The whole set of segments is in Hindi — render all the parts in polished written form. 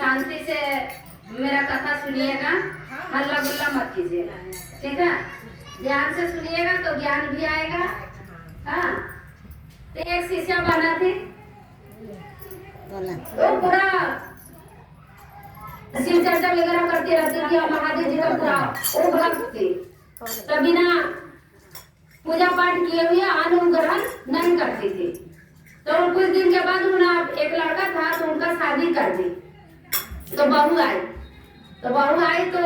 शांति से मेरा कथा सुनिएगा, हल्ला गुल्ला मत कीजिएगा, ठीक है। ध्यान से सुनिएगा तो ज्ञान भी आएगा। हाँ, तो एक शिष्या बना थी, वो पूरा शिव चर्चा वगैरह करती रहती थी और महादेव जी का पूरा वो भक्त थी, तो बिना पूजा पाठ किए हुए अन्न ग्रहण नहीं करती थी। तो कुछ दिन के बाद उन्हें एक लड़का था तो उनका शादी कर दी। तो बहू आई तो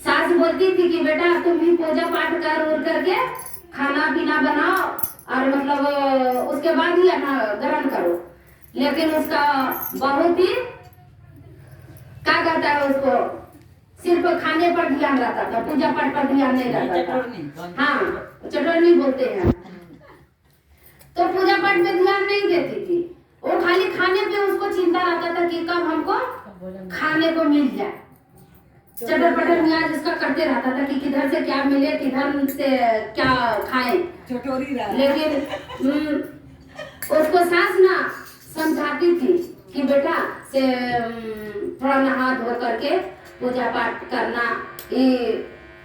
सास बोलती थी कि बेटा तुम भी पूजा पाठ कर करके खाना पीना बनाओ और मतलब उसके बाद ही अन्न ग्रहण करो। लेकिन उसका बहू थी, क्या कहता है उसको, सिर्फ खाने पर ध्यान रहता था, पूजा पाठ पर ध्यान नहीं रहता था। हाँ, चटोरनी बोलते हैं। तो पूजा पाठ में ध्यान नहीं देती थी, वो खाली खाने पे उसको चिंता रहता था कि कब हमको खाने को मिल जाए। चटर पटर मियाज उसका करते रहता था कि किधर से क्या मिले, किधर से क्या खाएं। लेकिन उसको सास ना समझाती थी कि बेटा से थोड़ा नहा धो करके पूजा पाठ करना,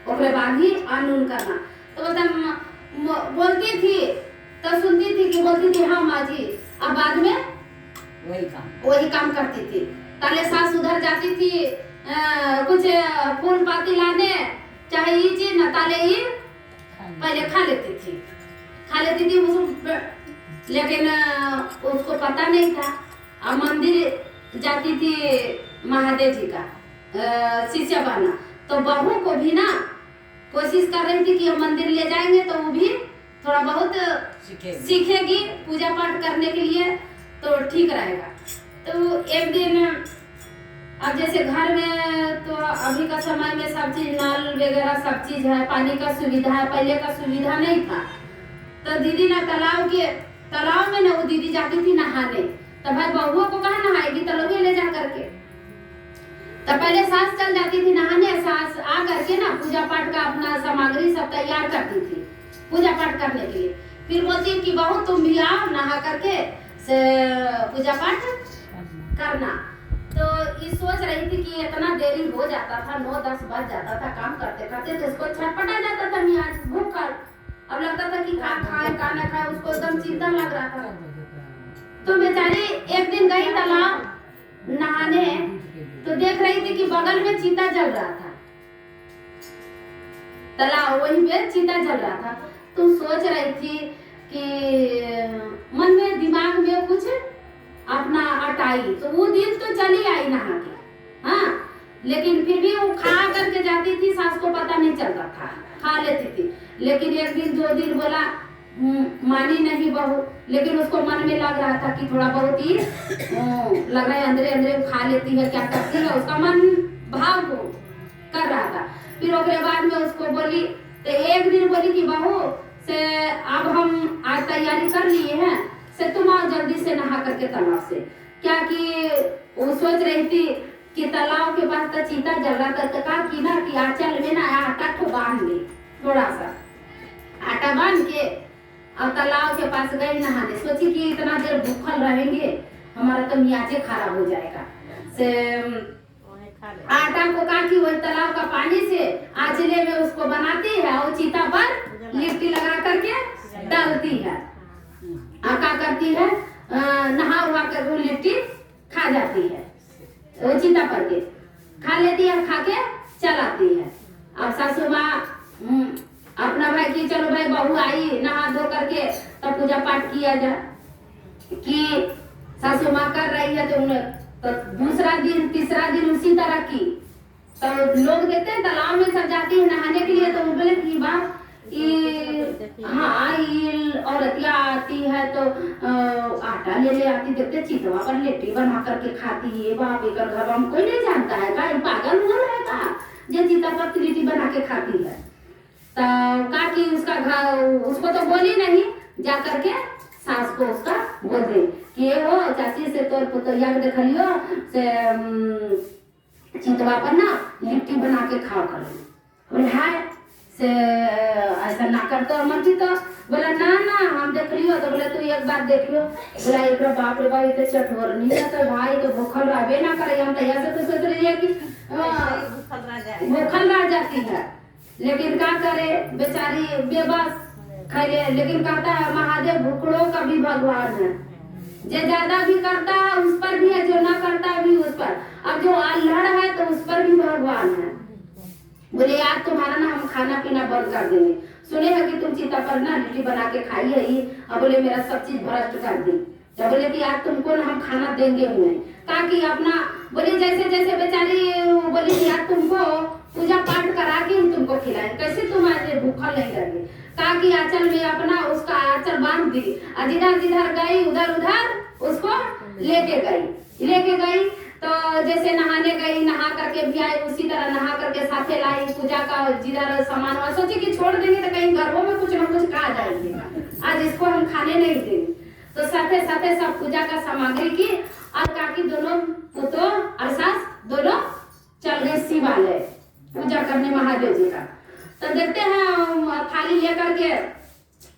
उसके बाद ही अन्न करना। तो मतलब बोलती थी तो सुनती थी कि बोलती थी हाँ माँ जी, अब बाद में वही काम करती थी। ताले सास उधर जाती थी कुछ फूल पाती लाने, चाहे ये चीज न ताले ही पहले खा लेती थी लेकिन उसको पता नहीं था। अब मंदिर जाती थी महादेव जी का शिष्य बना, तो बहू को भी ना कोशिश कर रही थी कि हम मंदिर ले जाएंगे तो वो भी थोड़ा बहुत सीखेगी पूजा पाठ करने के लिए, तो ठीक रहेगा। तो एक दिन अब जैसे घर में तो अभी का समय में सब चीज नल वगैरह सब चीज है, पानी का सुविधा है, पहले का सुविधा नहीं था। तो दीदी ना तालाब में ना वो दीदी जाती थी नहाने, तो भाई बहुओं को कहाँ नहाएगी, तलोगे ले जा करके। तो पहले सास चल जाती थी नहाने, सास आ करके ना पूजा पाठ का अपना सामग्री सब तैयार करती थी पूजा पाठ करने के लिए। फिर बोलती कि बहू तुम भी आओ नहा करके से पूजा पाठ करना। तो ये सोच रही थी कि इतना देरी हो जाता था, 9-10 बज जाता था काम करते करते, तो इसको छटपटा जाता था मियाँ भूख कर। अब लगता था कि खा खाए का न खाए, उसको एकदम चिंता लग रहा था। तो बेचारी एक दिन गई तालाब नहाने, तो देख रही थी कि बगल में चीता जल रहा था, तालाब वहीं पे चीता जल रहा था। तो सोच रही थी कि मन में दिमाग में कुछ अपना अटाई, तो वो दिन तो चली आई नहा के। हाँ, लेकिन फिर भी वो खा करके जाती थी, सास को पता नहीं चलता था, खा लेती थी। लेकिन एक दिन 2 दिन बोला, मानी नहीं बहू, लेकिन उसको मन में लग रहा था कि थोड़ा बहुत ही लग रहा है अंदरे अंदरे खा लेती है, क्या करती है, उसका मन भाव कर रहा था। फिर उसके बाद में उसको बोली, तो एक दिन बोली कि बहू से अब हम आज तैयारी कर लिए हैं, से तुम आओ जल्दी से नहा करके तालाब से। क्या कि वो सोच रही थी कि तालाब के पास तो चीता जल रहा था, तो कहा कि ना कि आंचल में ना आटा को बांध ले, थोड़ा सा आटा बांध के और तालाब के पास गई नहाने। सोची कि इतना देर भूखल रहेंगे हमारा तो मियाजे खराब हो जाएगा। से आटा को कहा कि वही तालाब का पानी से आंचले में उसको बनाती है और चीता पर लिट्टी लगा करके डालती है, क्या करती है, नहा हुआ कर वो लिट्टी खा जाती है, वो चीता पर के खा लेती है, खा के चलाती है। अब सासू माँ अपना भाई की चलो भाई बहू आई नहा धो करके तब पूजा पाठ किया जाए, कि सासू माँ कर रही है तो उन्हें तो दूसरा दिन तीसरा दिन उसी तरह की। तो लोग देखते हैं तालाब में सब जाती है नहाने के लिए, तो बोले कि बात हाँ ये औरतिया आती है तो आटा ले आती, देखते चितवा पर लिट्टी बना करके खाती है। बाप एक घर हम कोई नहीं जानता है का, पागल हो रहा है का, जो चिता पर लिट्टी बना के खाती है। तो का कि उसका घर, उसको तो बोली नहीं, जा करके सास को उसका बोल दे कि ये हो चाची से तोर पुतरिया के देख लियो से चितवा पर ना लिट्टी बना के खाओ कर। बोले हाय से ऐसा ना करते हमर भी तो बोला ना ना हम देख लियो तो बोले तू एक बार देख लियो बोला एक बाप रे बाप इतने चटोर नहीं है तो भाई तो भूखल रहबे ना करे हम तैयार से तो सोच रही है कि भूखल रह जाती है लेकिन क्या करे बेचारी बेबस खैले लेकिन कहता है महादेव भूखड़ों का भी भगवान है जो ज्यादा भी करता है उस पर भी है जो ना करता है भी उस पर अब जो अल्हड़ है तो उस पर भी भगवान है बोले यार तुम्हारा ना हम खाना पीना बंद कर देंगे सुने है कि तुम चिता पर ना लिट्टी बना के खाई है ही अब बोले मेरा सब चीज भ्रष्ट कर दी तो बोले कि यार तुमको ना हम खाना देंगे हुए ताकि अपना बोले जैसे जैसे बेचारी बोली कि यार तुमको पूजा पाठ करा के हम तुमको खिलाएं कैसे तुम्हारे भूखा नहीं लगे ताकि आंचल में अपना उसका आंचल बांध दी जिधर जिधर गई उधर उधर उसको लेके गई तो जैसे नहाने गई नहा करके भी आई उसी तरह नहा करके साथे लाई पूजा का जिधर सामान हुआ सोचे कि छोड़ देंगे तो कहीं घरों में कुछ ना कुछ खा जाएंगे आज इसको हम खाने नहीं देंगे तो साथे साथे सब पूजा का सामग्री की और काकी दोनों पुतो और सास दोनों चल गए शिवालय पूजा करने महादेव जी का तो देखते हैं थाली लेकर के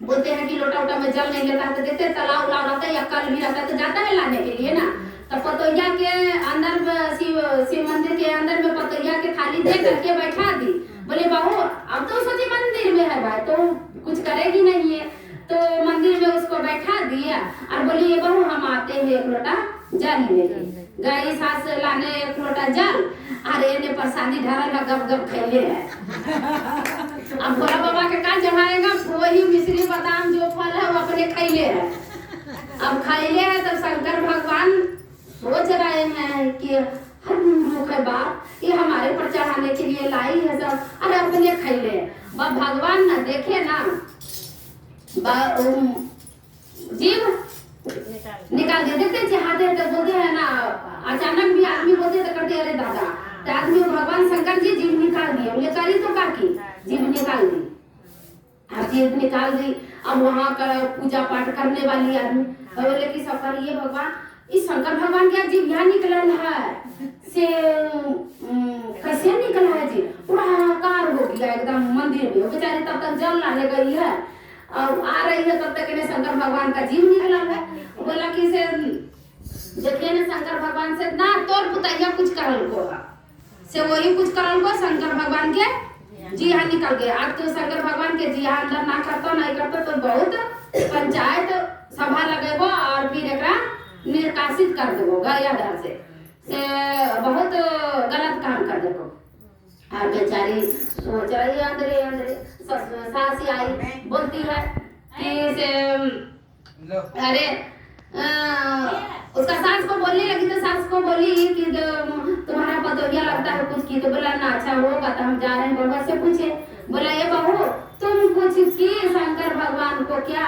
बोलते हैं कि लोटा उटा में जल नहीं लेता है तो देखते तालाब उलाव रहता है या कल भी रहता है तो जाता है लाने के लिए ना तो पतोहिया के अंदर शिव मंदिर के अंदर में पतोहिया के थाली दे करके बैठा दी बोले बहू अब तो सोची मंदिर में है भाई तो कुछ करेगी नहीं है तो मंदिर में उसको बैठा दिया और बोली ये बहू हम आते हैं एक लोटा जल लेके गई सास लाने एक लोटा जल अरे ने प्रसादी ढारल है गप गप खैले है अब भोला बाबा के का जमाएगा वही मिश्री बादाम जो फल है वो अपने खैले है अब खैले है तो शंकर भगवान सोच रहे हैं कि हर मुख बात ये हमारे पर चढ़ाने के लिए लाई है सब अरे अपने खैले भगवान ना देखे ना जीव निकाल दिया देखते चाहते तो बोलते हैं ना अचानक भी आदमी बोलते तो करते अरे दादा तो आदमी भगवान शंकर जी जीव निकाल दिए बोले करी तो का की जीव निकाल दी अब जीव निकाल दी अब वहाँ का पूजा पाठ करने वाली आदमी बोले कि सब करिए भगवान इस शंकर भगवान का जीव यहाँ निकला है से कैसे निकला है जी पूरा आकार हो गया एकदम मंदिर में बेचारे तब तक जल लाने गई है और आ रही है तब तक इन्हें शंकर भगवान का जीव निकला है बोला कि से देखिए ना शंकर भगवान से ना तोर पुतैया कुछ करल को से वही कुछ करल को शंकर भगवान के जी हाँ निकल गए अब तो शंकर भगवान के जी हाँ अंदर ना करता नहीं करता तो बहुत पंचायत सभा लगेगो और फिर एक निष्कासित कर देगो गयाधर से बहुत गलत काम कर देगो और बेचारी सोच रही है अंदर सास आई बोलती है कि से अरे उसका सास को बोलने लगी तो सास को बोली कि तुम्हारा पतोहिया लगता है कुछ की तो बोला ना अच्छा होगा तो हम जा रहे हैं बाबा से पूछे बोला ये बहू तुम कुछ की शंकर भगवान को क्या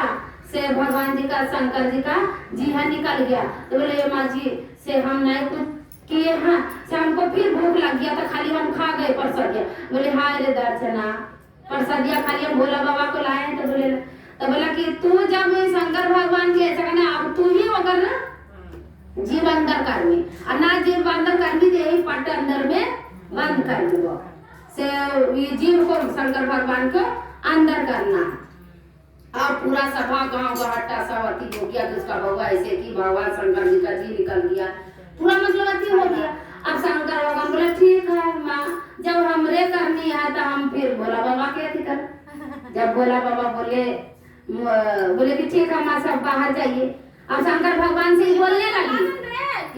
से भगवान जी का शंकर जी का जी हाँ निकल गया तो बोले ये माँ जी से हम नहीं कुछ किए हाँ से हमको फिर भूख लग गया तो खाली हम खा गए प्रसादिया बोले हाँ रे दर्शना प्रसादिया खाली हम भोला बाबा को लाए तो बोले तो बोला कि तू जब शंकर भगवान के ऐसा कहना अब तू ही अगर ना जीव अंदर कर में और ना जीव अंदर कर भी दे पट अंदर में बंद कर दो से ये जीव को शंकर भगवान को अंदर करना और पूरा सभा गांव गहट्टा सब अति हो गया कि उसका बउआ ऐसे कि भगवान शंकर जी का जी निकल गया पूरा मतलब अति हो गया अब शंकर भगवान बोला ठीक है माँ जब हमरे करनी है तो हम फिर भोला बाबा के अति कर जब भोला बाबा बोले कि ठीक है माँ सब बाहर जाइए अब शंकर भगवान से बोलने लगी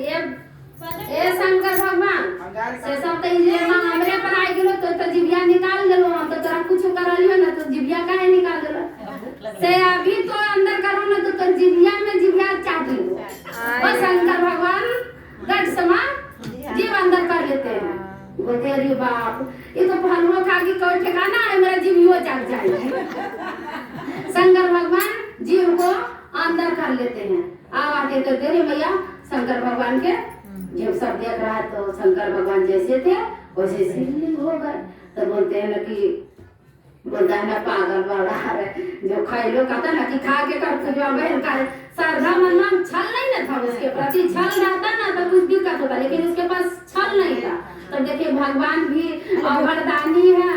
ए शंकर भगवान से सब तो ये माँ हमरे पर आई गेलो तो जिभिया निकाल देलो हम तो तोरा कुछ करलियो ना तो जिभिया काहे निकाल देलो से अभी तो अंदर करो ना तो जिभिया में जिभिया चाट लो बस शंकर भगवान गट समा जीव अंदर कर लेते हैं बोलते अरे बाप ये तो फलुओ खा के कोई ठिकाना है मेरा जीवियो चाट जाएगा शंकर भगवान जीव को अंदर कर लेते हैं आते तो तेरे भैया शंकर भगवान के जब सब देख रहा है तो शंकर भगवान जैसे थे वैसे शिवलिंग हो गए तो बोलते हैं ना कि बोलता है ना पागल बड़ा है जो खाइलो कहता ना कि खा के कर जो बहन का श्रद्धा मन में छल नहीं ना था उसके प्रति छल रहता ना तो कुछ दिक्कत होता लेकिन उसके पास छल नहीं था तो देखिए भगवान भी अवरदानी है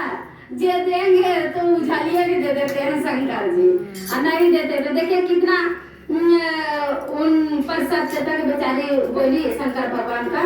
जे देंगे तो उछालिए भी दे देते हैं शंकर जी, और नहीं देते तो देखिए कितना उन पर सब तक बेचारी बोली शंकर भगवान का